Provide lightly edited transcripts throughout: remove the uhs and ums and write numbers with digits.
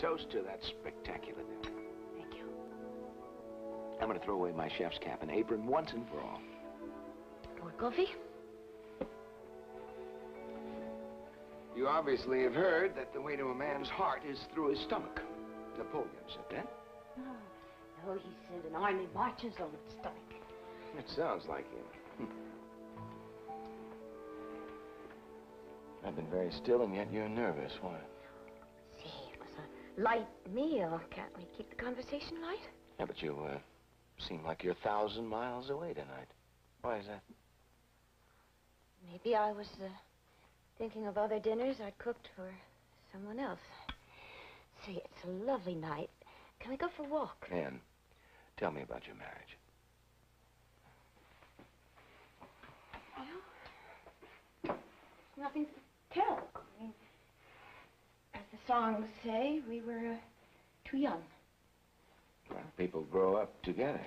Toast to that spectacular dinner. Thank you. I'm going to throw away my chef's cap and apron once and for all. More coffee? You obviously have heard that the way to a man's heart is through his stomach. Napoleon said that. No, he said an army marches on its stomach. It sounds like him. I've been very still, and yet you're nervous. Why? See, it was a light meal. Can't we keep the conversation light? Yeah, but you seem like you're 1,000 miles away tonight. Why is that? Maybe I was thinking of other dinners I'd cooked for someone else. See, it's a lovely night. Can we go for a walk? Anne, tell me about your marriage. Well, there's nothing to tell. I mean, as the songs say, we were too young. Well, people grow up together.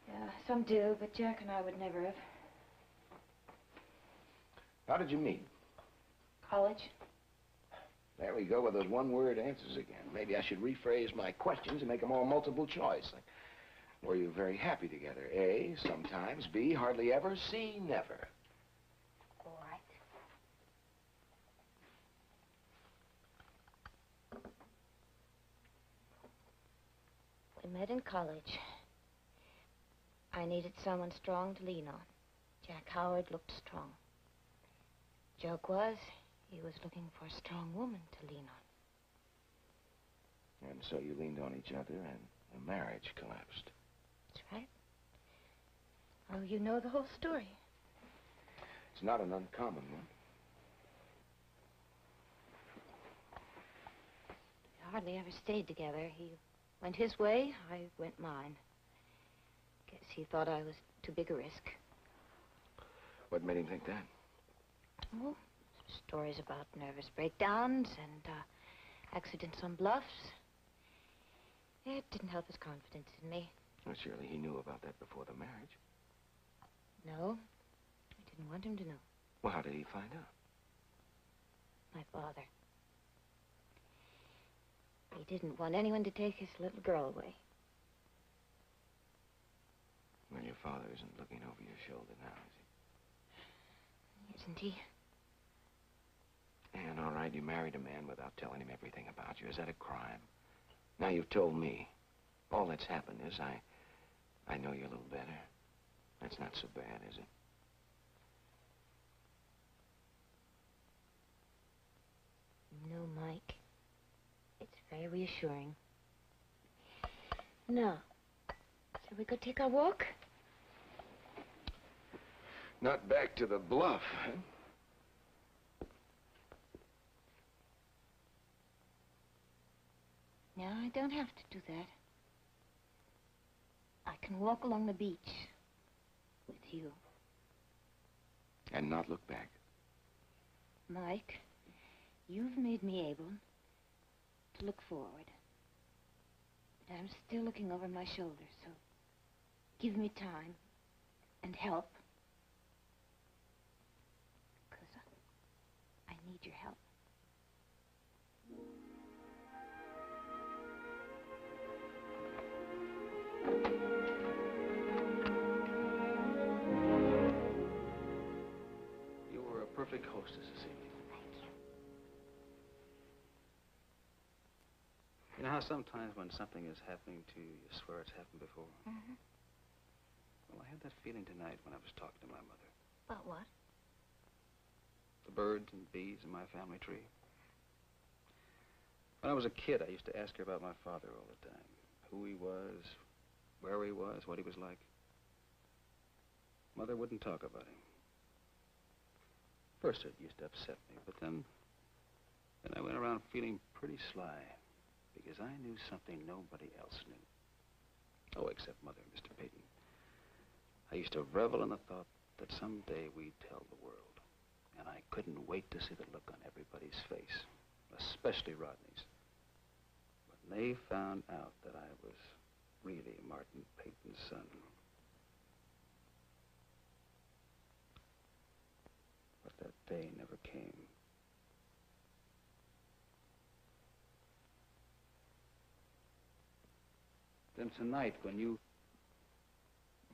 Yeah, some do, but Jack and I would never have. How did you meet? College. There we go with those one-word answers again. Maybe I should rephrase my questions and make them all multiple choice. Like, were you very happy together? A, sometimes. B, hardly ever. C, never. All right. We met in college. I needed someone strong to lean on. Jack Howard looked strong. Joke was, he was looking for a strong woman to lean on. And so you leaned on each other and the marriage collapsed. That's right. Oh, you know the whole story. It's not an uncommon one. We hardly ever stayed together. He went his way, I went mine. Guess he thought I was too big a risk. What made him think that? Oh, stories about nervous breakdowns and accidents on bluffs. It didn't help his confidence in me. Well, surely he knew about that before the marriage. No, I didn't want him to know. Well, how did he find out? My father. He didn't want anyone to take his little girl away. Well, your father isn't looking over your shoulder now, is he? Isn't he? And all right, you married a man without telling him everything about you. Is that a crime? Now you've told me. All that's happened is I know you a little better. That's not so bad, is it? No, Mike. It's very reassuring. Now, shall we go take our walk? Not back to the bluff, huh? No, I don't have to do that. I can walk along the beach with you. And not look back. Mike, you've made me able to look forward. But I'm still looking over my shoulder, so give me time and help. Because I need your help. You were a perfect hostess this evening. Thank you. You know how sometimes when something is happening to you, you swear it's happened before? Mm-hmm. Well, I had that feeling tonight when I was talking to my mother. About what? The birds and bees in my family tree. When I was a kid, I used to ask her about my father all the time. Who he was, where he was, what he was like. Mother wouldn't talk about him. First, it used to upset me, but then I went around feeling pretty sly, because I knew something nobody else knew. Oh, except Mother and Mr. Peyton. I used to revel in the thought that someday we'd tell the world, and I couldn't wait to see the look on everybody's face, especially Rodney's. When they found out that I was really Martin Peyton's son. But that day never came. them tonight when you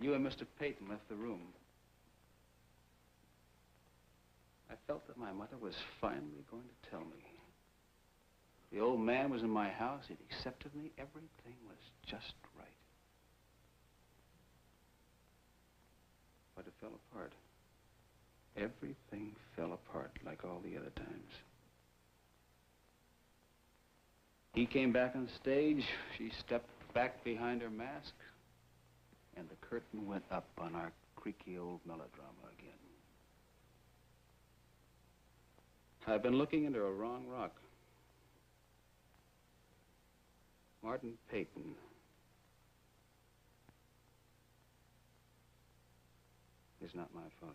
and Mr. Peyton left the room. I felt that my mother was finally going to tell me. The old man was in my house. He'd accepted me. Everything was just right. But it fell apart. Everything fell apart like all the other times. He came back on stage. She stepped back behind her mask. And the curtain went up on our creaky old melodrama again. I've been looking into a wrong rock. Martin Peyton is not my father.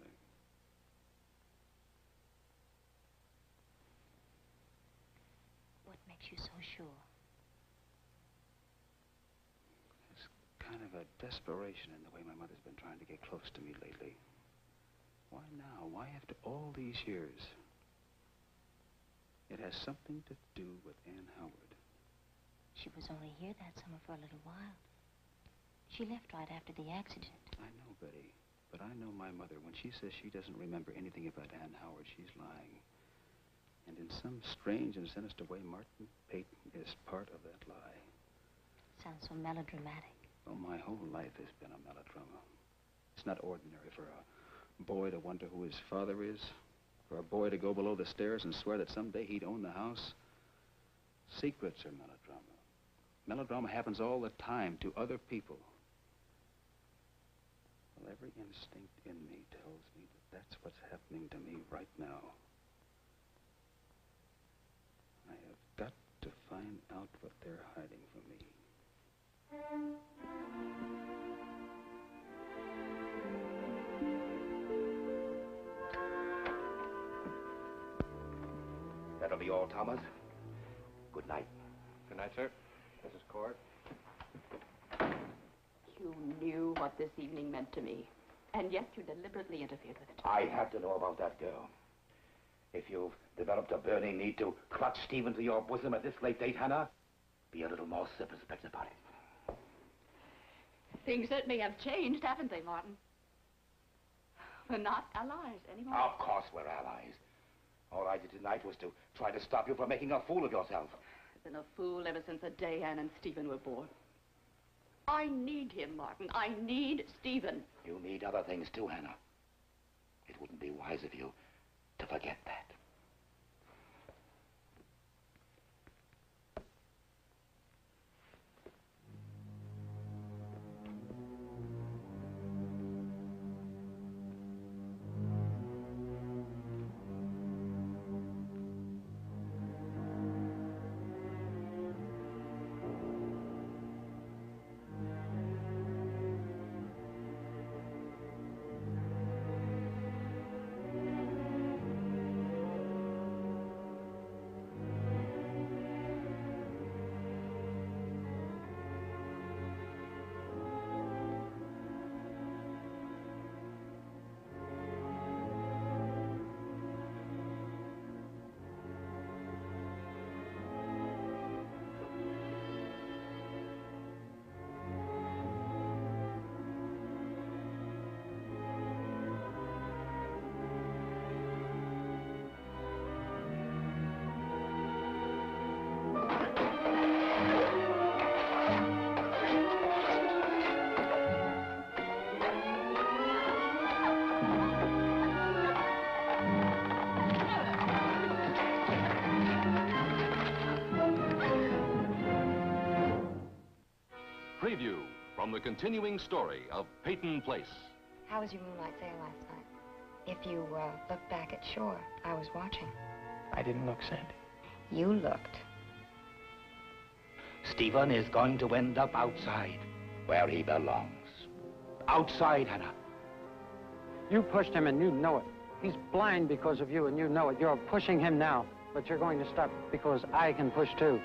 What makes you so sure? There's kind of a desperation in the way my mother's been trying to get close to me lately. Why now? Why after all these years? It has something to do with Ann Howard. She was only here that summer for a little while. She left right after the accident. I know, Betty, but I know my mother. When she says she doesn't remember anything about Ann Howard, she's lying. And in some strange and sinister way, Martin Peyton is part of that lie. Sounds so melodramatic. Well, my whole life has been a melodrama. It's not ordinary for a boy to wonder who his father is, for a boy to go below the stairs and swear that someday he'd own the house. Secrets are melodrama. Melodrama happens all the time to other people. Well, every instinct in me tells me that that's what's happening to me right now. I have got to find out what they're hiding from me. That'll be all, Thomas. Good night. Good night, sir. Mrs. Court. You knew what this evening meant to me, and yet you deliberately interfered with it. I have to know about that girl. If you've developed a burning need to clutch Stephen to your bosom at this late date, Hannah, be a little more circumspect about it. Things certainly have changed, haven't they, Martin? We're not allies anymore. Of course we're allies. All I did tonight was to try to stop you from making a fool of yourself. I've been a fool ever since the day Anne and Stephen were born. I need him, Martin. I need Stephen. You need other things too, Hannah. It wouldn't be wise of you to forget that. Preview from the continuing story of Peyton Place. How was your moonlight sail last night? If you look back at shore, I was watching. I didn't look, Sandy. You looked. Stephen is going to end up outside, where he belongs. Outside, Hannah. You pushed him and you know it. He's blind because of you and you know it. You're pushing him now, but you're going to stop because I can push too.